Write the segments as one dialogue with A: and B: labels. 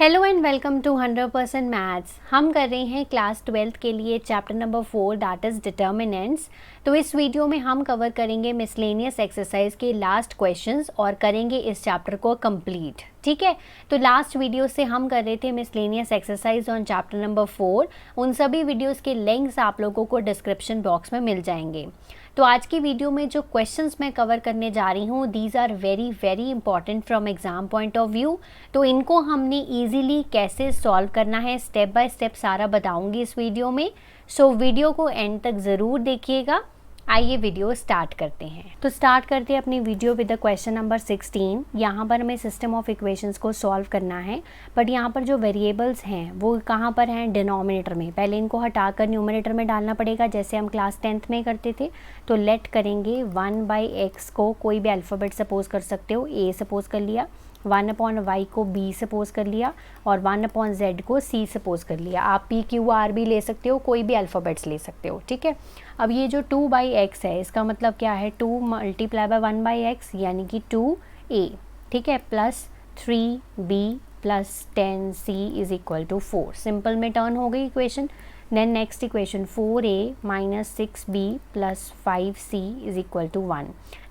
A: Hello and welcome to 100% maths. हम कर रहे हैं क्लास 12th के लिए chapter number 4 that is determinants. तो इस वीडियो में हम कवर करेंगे मिसलेनियस एक्सरसाइज के लास्ट क्वेश्चंस और करेंगे इस चैप्टर को कंप्लीट। ठीक है, तो लास्ट वीडियो से हम कर रहे थे miscellaneous exercise on chapter number 4। उन सभी वीडियोज़ के लिंक्स आप लोगों को डिस्क्रिप्शन बॉक्स में मिल जाएंगे। तो आज की वीडियो में जो क्वेश्चंस मैं कवर करने जा रही हूँ these are very very important from exam point of view. तो इनको हमने इजीली कैसे सॉल्व करना है स्टेप बाय स्टेप सारा बताऊंगी इस वीडियो में। सो वीडियो को एंड तक ज़रूर देखिएगा। आइए वीडियो स्टार्ट करते हैं। तो स्टार्ट करते हैं अपनी video with the question number 16। यहाँ पर हमें सिस्टम ऑफ इक्वेशंस को सॉल्व करना है, बट यहाँ पर जो वेरिएबल्स हैं वो कहाँ पर हैं, डिनोमिनेटर में। पहले इनको हटाकर न्यूमरेटर में डालना पड़ेगा जैसे हम क्लास 10th में करते थे। तो लेट करेंगे 1/x को कोई भी अल्फ़ाबेट सपोज कर सकते हो, a सपोज कर लिया, 1/y को b सपोज कर लिया और 1/z को c सपोज कर लिया। आप p q r भी ले सकते हो, कोई भी अल्फ़ाबेट्स ले सकते हो। ठीक है, अब ये जो 2/x है इसका मतलब क्या है, 2 × 1/x यानी कि 2a। ठीक है, plus 3b plus 10c is equal to 4। Simple में टर्न हो गई equation. Then next equation 4a minus 6b plus 5c is equal to 1।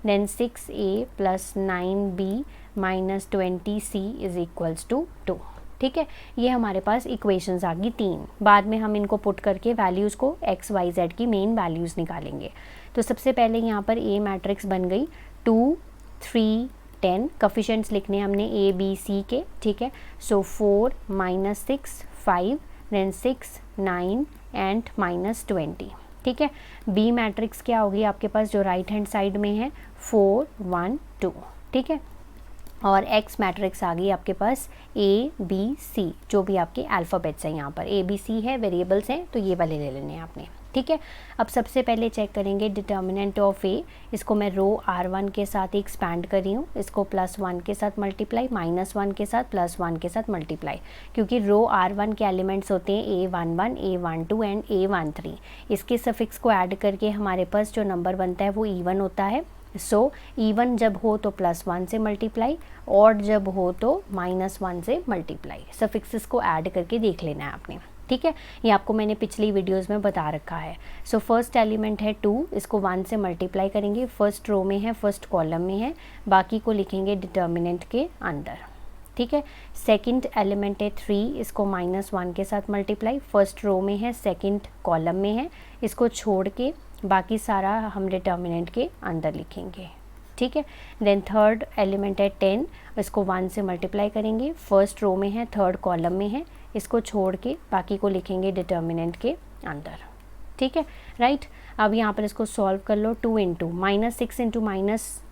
A: Then 6a plus 9b minus 20c is equals to 2। ठीक है, ये हमारे पास equations आ गई 3। बाद में हम इनको पुट करके वैल्यूज़ को x y z की मेन वैल्यूज़ निकालेंगे। तो सबसे पहले यहाँ पर A मैट्रिक्स बन गई 2 3 10। कफिशेंट्स लिखने हमने A B C के। ठीक है, सो 4 माइनस 6 5 देन 6 9 एंड माइनस 20। ठीक है, B मैट्रिक्स क्या होगी आपके पास जो राइट हैंड साइड में है 4 1 2। ठीक है, और X मैट्रिक्स आ गई आपके पास A B C, जो भी आपके अल्फ़ाबेट्स हैं यहाँ पर A B C है, वेरिएबल्स हैं, तो ये वाले ले लेने हैं आपने। ठीक है, अब सबसे पहले चेक करेंगे डिटर्मिनेंट ऑफ A। इसको मैं रो R1 के साथ ही एक्सपैंड कर रही हूँ। इसको +1 के साथ मल्टीप्लाई, -1 के साथ, +1 के साथ मल्टीप्लाई, क्योंकि रो R1 के एलिमेंट्स होते हैं A11 A12 एंड A13। इसके सफिक्स को ऐड करके हमारे पास जो नंबर बनता है वो इवन होता है। सो इवन जब हो तो +1 से मल्टीप्लाई, ऑड जब हो तो -1 से मल्टीप्लाई। सफिक्सेस को ऐड करके देख लेना है आपने। ठीक है, ये आपको मैंने पिछली वीडियोस में बता रखा है। सो फर्स्ट एलिमेंट है 2, इसको 1 से मल्टीप्लाई करेंगे। फर्स्ट रो में है, फर्स्ट कॉलम में है, बाकी को लिखेंगे डिटर्मिनेंट के अंदर। ठीक है, सेकंड एलिमेंट है 3, इसको -1 के साथ मल्टीप्लाई। फर्स्ट रो में है, सेकंड कॉलम में है, इसको छोड़ के बाकी सारा हम डिटर्मिनेंट के अंदर लिखेंगे। ठीक है, देन थर्ड एलिमेंट है 10, इसको 1 से मल्टीप्लाई करेंगे। फर्स्ट रो में है, थर्ड कॉलम में है, इसको छोड़ के बाकी को लिखेंगे डिटर्मिनेंट के अंदर। ठीक है, राइट। अब यहाँ पर इसको सॉल्व कर लो। 2 × -6 ×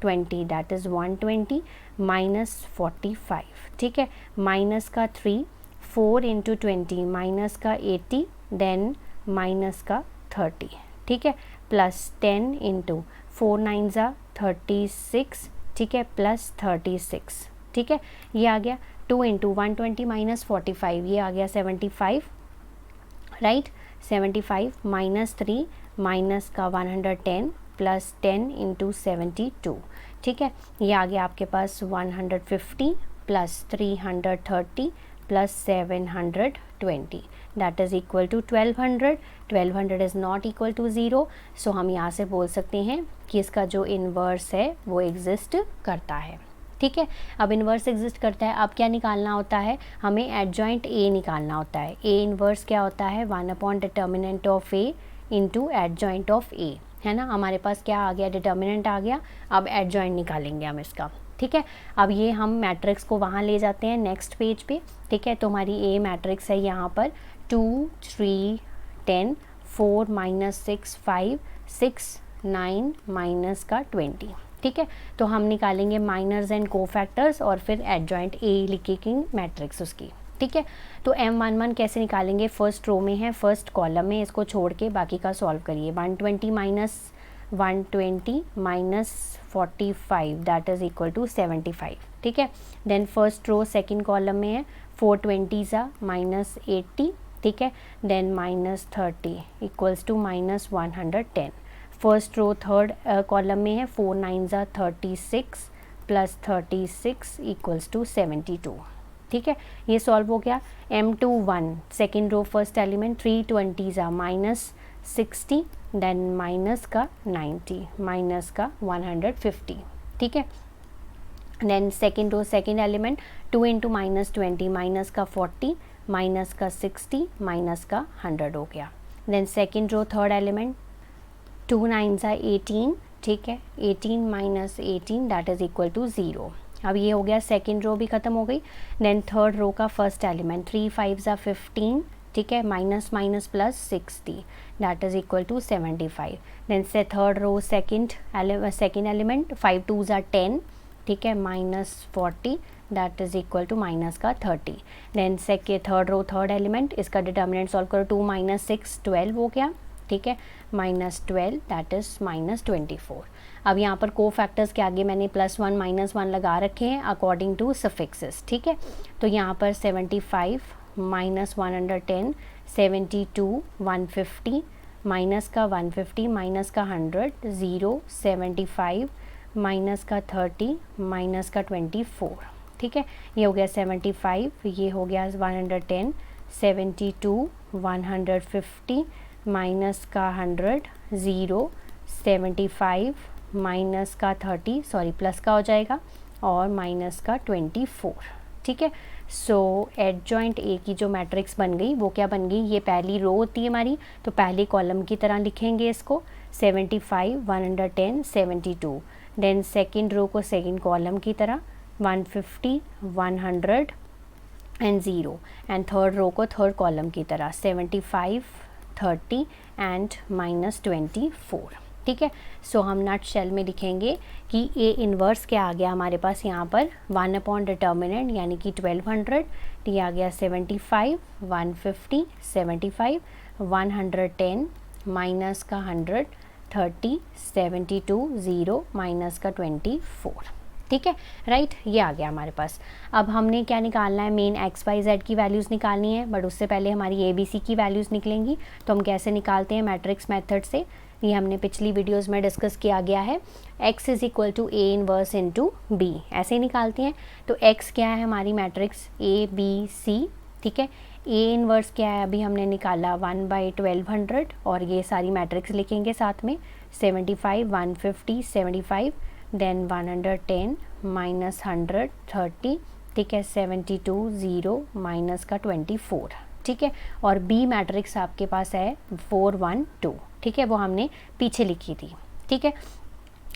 A: -20 दैट इज़ 120 -45। ठीक है, माइनस का 3, 4 × 20 माइनस का 80, देन माइनस का 30। ठीक है, प्लस 10 × 4 9 36। ठीक है, प्लस 36। ठीक है, ये आ गया 2 × 120 -45, ये आ गया 75। राइट, 75 -3 माइनस का 110 प्लस 10 × 72। ठीक है, ये आ गया आपके पास 150 plus 330 plus 720 that is equal to 1200। 1200 is not equal to 0। सो हम यहाँ से बोल सकते हैं कि इसका जो इन्वर्स है वो एग्जिस्ट करता है। ठीक है, अब इन्वर्स एग्जिस्ट करता है। अब क्या निकालना होता है, हमें एडजॉइंट A निकालना होता है। A इन्वर्स क्या होता है, 1 determinant of A into adjoint of A, है ना। हमारे पास क्या आ गया, डिटर्मिनेंट आ गया। अब एडजॉइंट निकालेंगे हम इसका। ठीक है, अब ये हम मैट्रिक्स को वहाँ ले जाते हैं नेक्स्ट पेज पे। ठीक है, तो हमारी A मैट्रिक्स है यहाँ पर 2 3 10 4 -6 5 6 9 माइनस का 20। ठीक है, तो हम निकालेंगे माइनर्स एंड कोफैक्टर्स और फिर एडजॉइंट A लिखेंगे मैट्रिक्स उसकी। ठीक है, तो M11 कैसे निकालेंगे, फर्स्ट रो में है, फर्स्ट कॉलम में, इसको छोड़ के बाकी का सॉल्व करिए। 120 minus 45 that is equal to 75। ठीक है, then first row second column में है, 420 -80। ठीक है, then -30 equals to -110। First row third column में है, 4 9 36 प्लस 36 इक्वल्स टू 72। ठीक है, ये सॉल्व हो गया। M21 second row first element 320 -60 then minus का 90 माइनस का 150, ठीक है। Then second row second element 2 × -20 minus का 40 माइनस का 60 माइनस का 100 हो गया। Then second row third element 2 9s 18, ठीक है, 18 - 18 दैट इज़ इक्वल टू 0। अब ये हो गया, सेकेंड रो भी ख़त्म हो गई। देन थर्ड रो का फर्स्ट एलिमेंट 3 5s 15, ठीक है, minus minus plus 60 that is equal to 75। Then से third row second element 5 2s 10, ठीक है, -40 that is equal to minus का 30। Then third row third element, इसका डिटर्मिनेंट सॉल्व करो, 2 - 6 12 हो गया, ठीक है, -12 दैट इज़ -24। अब यहाँ पर को फैक्टर्स के आगे मैंने +1 -1 लगा रखे हैं अकॉर्डिंग टू सफिक्सेस, ठीक है। तो यहाँ पर 75 -110 72 150 माइनस का 150 माइनस का 100 0 75 माइनस का 30 माइनस का 24, ठीक है। ये हो गया 75, ये हो गया 110 72 150 माइनस का 100 0 75 माइनस का 30 सॉरी प्लस का हो जाएगा और माइनस का 24, ठीक है। सो एडजॉइंट ए की जो मैट्रिक्स बन गई वो क्या बन गई, ये पहली रो होती है हमारी, तो पहली कॉलम की तरह लिखेंगे इसको 75 110 72। देन सेकेंड रो को सेकेंड कॉलम की तरह 150 100 एंड 0 एंड थर्ड रो को थर्ड कॉलम की तरह 75 30 एंड -24, ठीक है। सो हम नट शेल में लिखेंगे कि ए इन्वर्स क्या आ गया हमारे पास यहाँ पर 1 अपॉन डिटर्मिनेंट यानी कि 1200, ये आ गया 75 150 75 110 माइनस का 100 30 72 0 माइनस का 24, ठीक है, राइट। ये आ गया हमारे पास। अब हमने क्या निकालना है, मेन एक्स वाई जेड की वैल्यूज़ निकालनी है, बट उससे पहले हमारी ए बी सी की वैल्यूज़ निकलेंगी। तो हम कैसे निकालते हैं, मैट्रिक्स मेथड से, ये हमने पिछली वीडियोस में डिस्कस किया गया है। x is equal to A inverse into B, ऐसे ही निकालते हैं। तो x क्या है हमारी मैट्रिक्स ए बी सी, ठीक है। ए इनवर्स क्या है, अभी हमने निकाला 1/1200 और ये सारी मैट्रिक्स लिखेंगे साथ में 75 150 75 देन 110 -100 30, ठीक है, 72 0 माइनस का 24, ठीक है। और बी मैट्रिक्स आपके पास है 4 1 2, ठीक है, वो हमने पीछे लिखी थी, ठीक है।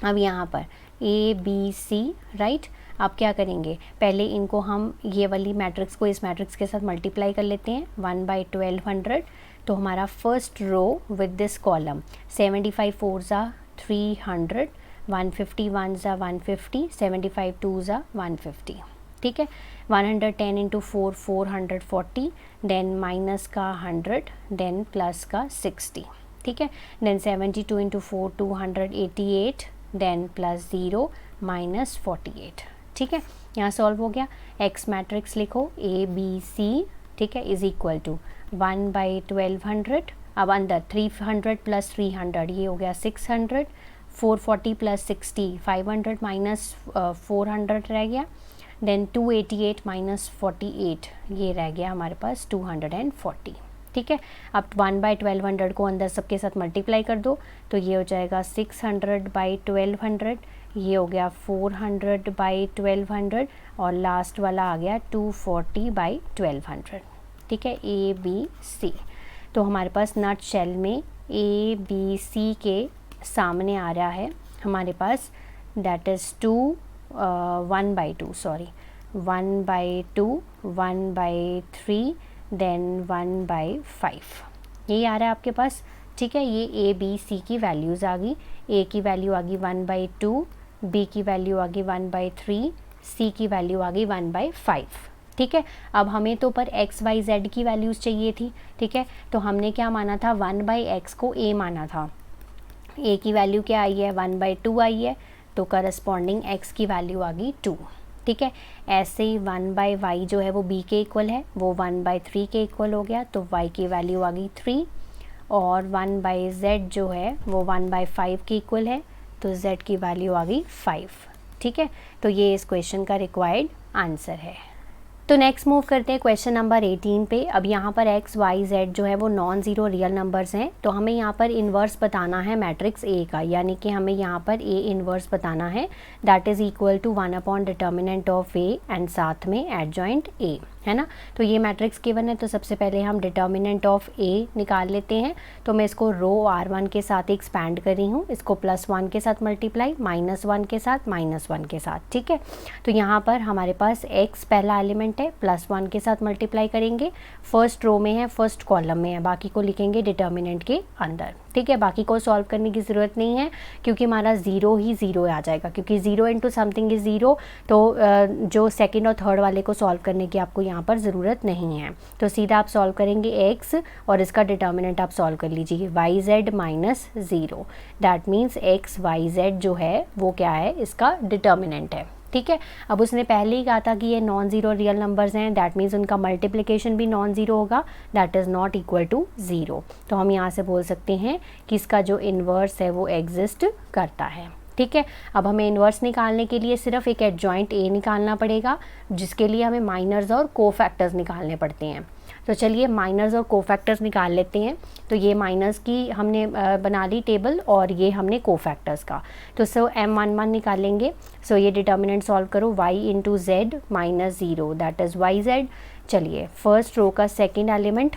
A: अब यहाँ पर ए बी सी, राइट। अब क्या करेंगे, पहले इनको हम ये वाली मैट्रिक्स को इस मैट्रिक्स के साथ मल्टीप्लाई कर लेते हैं 1/1200। तो हमारा first row with this column 75 4s 300 150 1s 150 75 2s 150, ठीक है। 110 इंटू 4 440 देन माइनस का 100 देन प्लस का 60, ठीक है। Then 72 into 4 288 then plus 0 minus 48, ठीक है। यहाँ सॉल्व हो गया। एक्स मैट्रिक्स लिखो ए बी सी, ठीक है, इज इक्वल टू 1/1200। अब अंदर 300 प्लस 300 ये हो गया 600, 440 प्लस 60 500 माइनस 400 रह गया, देन 288 माइनस 48 ये रह गया हमारे पास 240, ठीक है। अब 1/1200 को अंदर सबके साथ मल्टीप्लाई कर दो तो ये हो जाएगा 600/1200, ये हो गया 400/1200 और लास्ट वाला आ गया 240/1200, ठीक है, ए बी सी। तो हमारे पास नट शेल में ए बी सी के सामने आ रहा है हमारे पास दैट इज़ 1/2 सॉरी 1/2 1/3 देन 1/5 यही आ रहा है आपके पास, ठीक है। ये ए बी सी की वैल्यूज़ आ गई, ए की वैल्यू आ गई 1/2, बी की वैल्यू आ गई 1/3, सी की वैल्यू आ गई 1/5, ठीक है। अब हमें तो पर एक्स वाई जेड की वैल्यूज़ चाहिए थी, ठीक है। तो हमने क्या माना था, 1/x को ए माना था, ए की वैल्यू क्या आई है 1/2 आई है, तो करस्पॉन्डिंग x की वैल्यू आ गई 2, ठीक है। ऐसे ही 1/y जो है वो b के इक्वल है, वो 1/3 के इक्वल हो गया, तो y की वैल्यू आ गई 3, और 1/z जो है वो 1/5 के इक्वल है, तो z की वैल्यू आ गई 5, ठीक है। तो ये इस क्वेश्चन का रिक्वायर्ड आंसर है। तो नेक्स्ट मूव करते हैं क्वेश्चन नंबर 18 पे। अब यहाँ पर x, y, z जो है वो नॉन ज़ीरो रियल नंबर्स हैं, तो हमें यहाँ पर इन्वर्स बताना है मैट्रिक्स A का, यानी कि हमें यहाँ पर A इन्वर्स बताना है, that is equal to 1 determinant of A and साथ में एडजॉइंट A, है ना। तो ये मैट्रिक्स गिवन है, तो सबसे पहले हम डिटर्मिनेंट ऑफ A निकाल लेते हैं। तो मैं इसको रो R1 के साथ एक्सपैंड कर रही हूँ, इसको +1 के साथ मल्टीप्लाई, -1 के साथ, -1 के साथ, ठीक है। तो यहाँ पर हमारे पास x पहला एलिमेंट है, +1 के साथ मल्टीप्लाई करेंगे, फर्स्ट रो में है, फर्स्ट कॉलम में है, बाकी को लिखेंगे डिटर्मिनेंट के अंदर, ठीक है। बाकी को सॉल्व करने की ज़रूरत नहीं है क्योंकि हमारा ज़ीरो ही ज़ीरो आ जाएगा, क्योंकि zero into something is zero, तो जो सेकंड और थर्ड वाले को सॉल्व करने की आपको यहाँ पर ज़रूरत नहीं है। तो सीधा आप सॉल्व करेंगे x और इसका डिटर्मिनेंट आप सॉल्व कर लीजिए yz -0, that means x, yz जो है वो क्या है, इसका डिटर्मिनेंट है, ठीक है। अब उसने पहले ही कहा था कि ये नॉन ज़ीरो रियल नंबर्स हैं, दैट मीन्स उनका मल्टीप्लिकेशन भी नॉन ज़ीरो होगा, that is not equal to zero. तो हम यहाँ से बोल सकते हैं कि इसका जो इन्वर्स है वो एग्जिस्ट करता है, ठीक है। अब हमें इन्वर्स निकालने के लिए सिर्फ एक एडजॉइंट A निकालना पड़ेगा, जिसके लिए हमें माइनर्स और कोफैक्टर्स निकालने पड़ते हैं। तो चलिए माइनर्स और कोफैक्टर्स निकाल लेते हैं। तो ये माइनर्स की हमने बना ली टेबल और ये हमने कोफैक्टर्स का। तो M11 निकालेंगे। सो ये डिटर्मिनेंट सॉल्व करो, y into z -0 that is yz। चलिए फर्स्ट रो का second element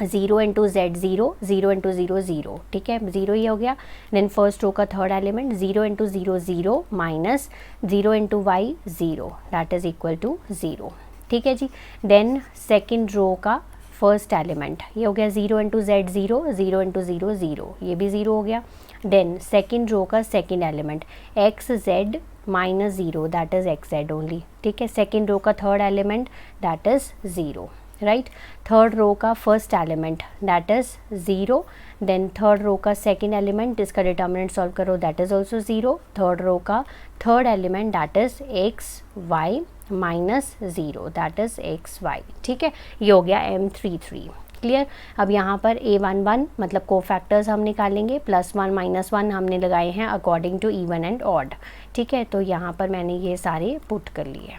A: 0 into Z 0, 0 into 0 0, ठीक है, 0 ही हो गया। देन फर्स्ट रो का third element 0 into 0 0 minus 0 into Y 0 that is equal to 0, ठीक है जी। देन सेकेंड रो का फर्स्ट एलिमेंट ये हो गया 0 इंटू जेड 0, 0 इंटू 0 0, ये भी 0 हो गया। देन सेकेंड रो का second element X Z -0 that is X Z only, ठीक है। सेकेंड रो का third element that is 0, right. Third row का first element that is 0, then third row का सेकेंड एलिमेंट जिसका डिटर्मिनेंट सॉल्व करो that is also 0, third row का third element that is X Y -0 that is X Y, ठीक है। ये हो गया M33, क्लियर। अब यहाँ पर A11 मतलब कोफैक्टर्स हम निकालेंगे, +1 -1 हमने लगाए हैं according to even and odd, ठीक है। तो यहाँ पर मैंने ये सारे पुट कर लिए,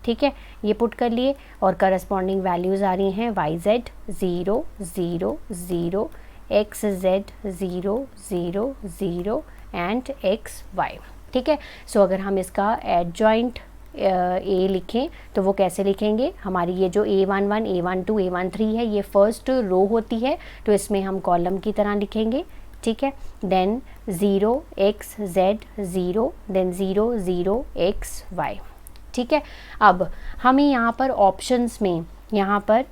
A: ठीक है, ये पुट कर लिए और करस्पॉन्डिंग वैल्यूज़ आ रही हैं yz 0 0 0, xz 0 0 0 एंड xy, ठीक है। सो अगर हम इसका एडजॉइंट A लिखें तो वो कैसे लिखेंगे, हमारी ये जो A11 A12 A13 है ये फर्स्ट रो होती है, तो इसमें हम कॉलम की तरह लिखेंगे, ठीक है। Then 0 x z 0, then 0 0 x y, ठीक है। अब हमें यहाँ पर ऑप्शंस में यहाँ पर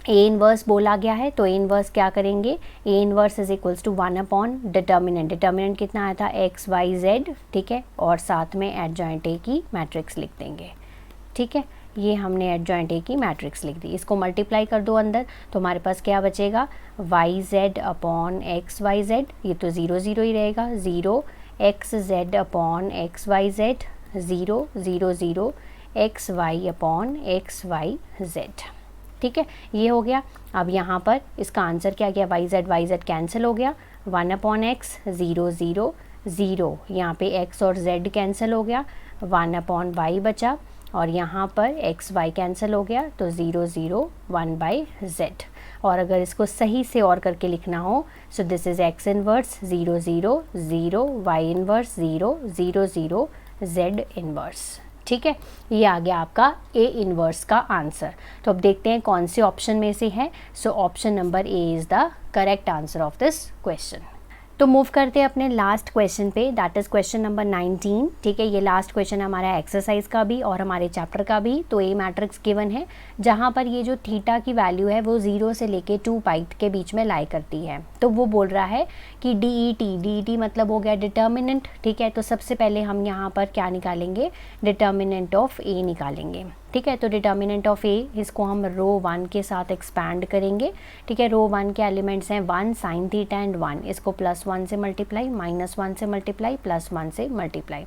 A: A इन्वर्स बोला गया है, तो A इन्वर्स क्या करेंगे, A inverse is equals to 1 determinant, determinant कितना आया था x y z, ठीक है, और साथ में एडजॉइंट A की मैट्रिक्स लिख देंगे, ठीक है। ये हमने एडजॉइंट A की मैट्रिक्स लिख दी, इसको मल्टीप्लाई कर दो अंदर, तो हमारे पास क्या बचेगा yz upon X Y Z, ये तो 0 0 ही रहेगा, 0 xz upon X Y Z 0 0 0 X Y upon X Y Z, ठीक है, ये हो गया। अब यहाँ पर इसका आंसर क्या गया, वाई जेड कैंसिल हो गया, 1 अपॉन एक्स 0 0 0, यहाँ पे x और z कैंसिल हो गया, 1 अपॉन वाई बचा, और यहाँ पर एक्स वाई कैंसिल हो गया, तो 0 0 1 बाई जेड। और अगर इसको सही से और करके लिखना हो, so this is x inverse 0 0 0, y inverse 0 0 0, z inverse, ठीक है। ये आ गया आपका A इन्वर्स का आंसर। तो अब देखते हैं कौन से ऑप्शन में से है। So option number A is the correct answer of this question. तो मूव करते हैं अपने लास्ट क्वेश्चन पे, दैट इज़ क्वेश्चन नंबर 19, ठीक है। ये लास्ट क्वेश्चन हमारा एक्सरसाइज का भी और हमारे चैप्टर का भी। तो A मैट्रिक्स गिवन है जहाँ पर ये जो थीटा की वैल्यू है वो 0 से लेके 2 पाई के बीच में लाई करती है। तो वो बोल रहा है कि DET मतलब हो गया डिटर्मिनेंट, ठीक है। तो सबसे पहले हम यहाँ पर क्या निकालेंगे, डिटर्मिनेंट ऑफ A निकालेंगे, ठीक है। तो डिटर्मिनेंट ऑफ A इसको हम रो 1 के साथ एक्सपैंड करेंगे, ठीक है। रो 1 के एलिमेंट्स हैं 1 साइन थीटा एंड 1, इसको +1 से मल्टीप्लाई, -1 से मल्टीप्लाई, +1 से मल्टीप्लाई।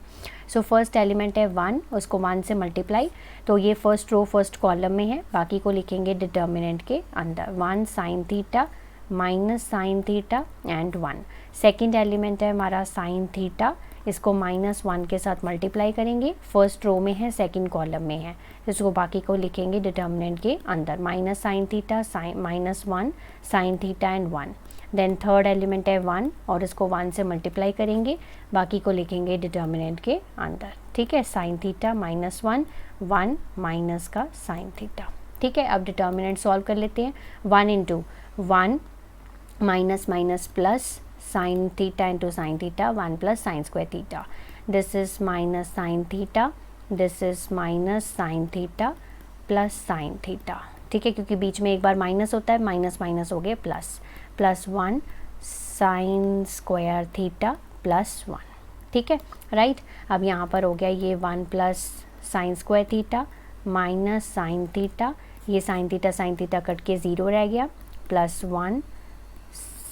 A: सो फर्स्ट एलिमेंट है 1, उसको 1 से मल्टीप्लाई, तो ये फर्स्ट रो फर्स्ट कॉलम में है, बाकी को लिखेंगे डिटर्मिनेंट के अंदर, 1 sine theta minus sine theta and 1। Second element है हमारा साइन थीटा, इसको -1 के साथ मल्टीप्लाई करेंगे, फर्स्ट रो में है, सेकंड कॉलम में है, इसको बाकी को लिखेंगे डिटर्मिनेंट के अंदर, minus sine theta, -1 sine theta and 1। Then third element है 1 और इसको 1 से मल्टीप्लाई करेंगे, बाकी को लिखेंगे डिटर्मिनेंट के अंदर, ठीक है। साइन थीटा -1 1 माइनस का साइन थीटा, ठीक है। अब डिटर्मिनेंट सॉल्व कर लेते हैं। 1 into 1 minus minus plus sine theta into sine theta 1 plus sign square theta, this is minus sine theta, this is minus sine theta plus sine theta, ठीक है, क्योंकि बीच में एक बार माइनस होता है, माइनस माइनस हो गया plus, plus 1 sign square theta plus 1, ठीक है, राइट। अब यहाँ पर हो गया ये 1 plus sign square theta minus sine theta, ये साइन थीटा कट के 0 रह गया, plus 1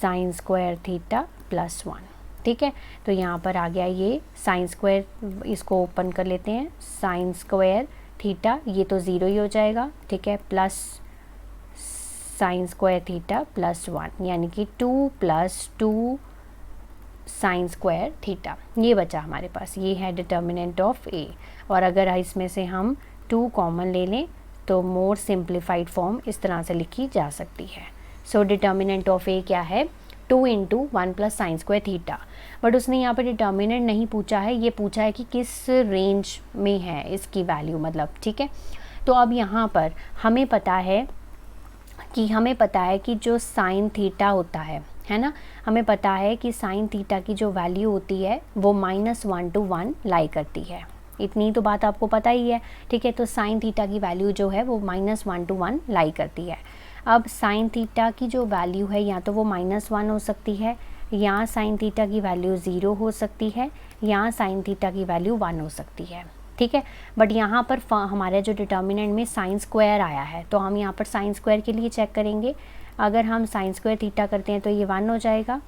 A: sign square theta plus 1, ठीक है। तो यहाँ पर आ गया ये साइन स्क्वायर, इसको ओपन कर लेते हैं, साइन स्क्वायर थीटा ये तो 0 ही हो जाएगा, ठीक है, plus sign square theta plus 1, यानी कि 2 प्लस 2 साइन स्क्वायर थीटा, ये बचा हमारे पास, ये है डिटर्मिनेंट ऑफ ए। और अगर इसमें से हम 2 कॉमन ले लें तो मोर सिंप्लीफाइड फॉर्म इस तरह से लिखी जा सकती है। सो डिटर्मिनेंट ऑफ ए क्या है, 2 into 1 plus sign square theta. But उसने यहाँ पर डिटर्मिनेंट नहीं पूछा है, ये पूछा है कि किस रेंज में है इसकी वैल्यू, मतलब, ठीक है। तो अब यहाँ पर हमें पता है कि जो साइन थीटा होता है ना, हमें पता है कि साइन थीटा की जो वैल्यू होती है वो -1 to 1 लाई करती है, इतनी तो बात आपको पता ही है, ठीक है। तो साइन थीटा की वैल्यू जो है वो -1 to 1 लाई करती है। अब साइन थीटा की जो वैल्यू है या तो वो -1 हो सकती है, या साइन थीटा की वैल्यू 0 हो सकती है, या साइन थीटा की वैल्यू 1 हो सकती है, ठीक है। बट यहाँ पर हमारे जो डिटर्मिनेंट में साइन स्क्वायर आया है, तो हम यहाँ पर साइन स्क्वायर के लिए चेक करेंगे। अगर हम साइन स्क्वायर थीटा करते हैं तो ये 1 हो जाएगा,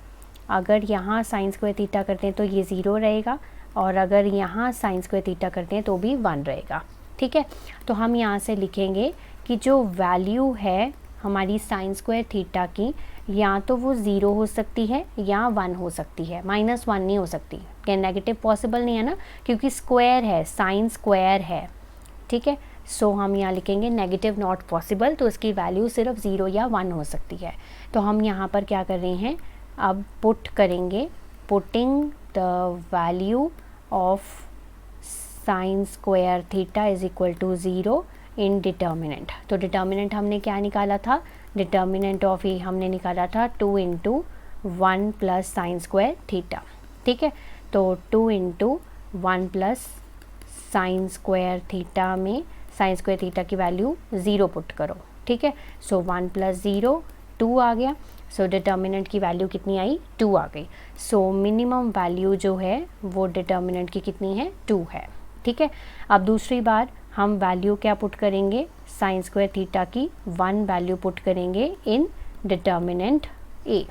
A: अगर यहाँ साइन स्क्वायर थीटा करते हैं तो ये 0 रहेगा, और अगर यहाँ साइन स्क्वायर थीटा करते हैं तो भी 1 रहेगा, ठीक है। तो हम यहाँ से लिखेंगे कि जो वैल्यू है हमारी साइन स्क्वायर थीटा की, या तो वो 0 हो सकती है या 1 हो सकती है, -1 नहीं हो सकती, क्या नेगेटिव पॉसिबल नहीं है ना, क्योंकि स्क्वायर है, साइन स्क्वायर है, ठीक है। सो हम यहाँ लिखेंगे नेगेटिव नॉट पॉसिबल, तो इसकी वैल्यू सिर्फ 0 या 1 हो सकती है। तो हम यहाँ पर क्या कर रहे हैं, अब पुट करेंगे, putting the value of sine square theta is equal to 0 in determinant. तो डिटर्मिनेंट हमने क्या निकाला था, डिटर्मिनेंट ऑफ ए हमने निकाला था 2 into 1 plus sign square theta, ठीक है। तो 2 into 1 plus sign square theta में साइन स्क्वायर थीटा की वैल्यू 0 पुट करो, ठीक है। सो 1 प्लस 0 2 आ गया, सो डिटर्मिनेंट की वैल्यू कितनी आई, 2 आ गई। सो मिनिमम वैल्यू जो है वो डिटर्मिनेंट की कितनी है, 2 है, ठीक है। अब दूसरी बार हम वैल्यू क्या पुट करेंगे, साइन स्क्वायर थीटा की 1 वैल्यू पुट करेंगे इन डिटर्मिनेंट ए,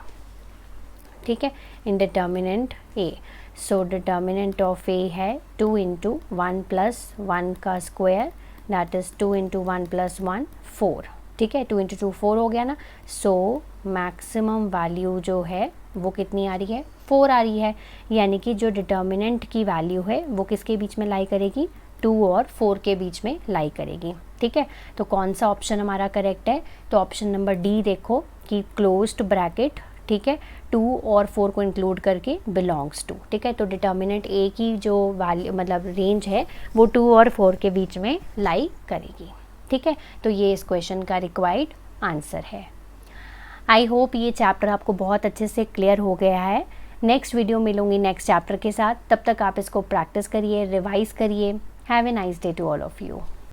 A: ठीक है, इन determinant A. So determinant of A है 2 इंटू 1 प्लस 1 का square, that is 2 into 1 plus 1 4, ठीक है, 2 इंटू 2 4 हो गया ना। सो मैक्सिमम वैल्यू जो है वो कितनी आ रही है, 4 आ रही है, यानी कि जो डिटर्मिनेंट की वैल्यू है वो किसके बीच में लाई करेगी, 2 और 4 के बीच में लाई करेगी, ठीक है। तो कौन सा ऑप्शन हमारा करेक्ट है, तो ऑप्शन नंबर डी देखो कि क्लोज्ड ब्रैकेट, ठीक है, 2 और 4 को इंक्लूड करके बिलोंग्स टू, ठीक है। तो डिटर्मिनेंट ए की जो वैल्यू मतलब रेंज है वो 2 और 4 के बीच में लाई करेगी, ठीक है। तो ये इस क्वेश्चन का रिक्वायर्ड आंसर है। आई होप ये चैप्टर आपको बहुत अच्छे से क्लियर हो गया है। नेक्स्ट वीडियो मिलूंगी नेक्स्ट चैप्टर के साथ, तब तक आप इसको प्रैक्टिस करिए, रिवाइज करिए। Have a nice day to all of you.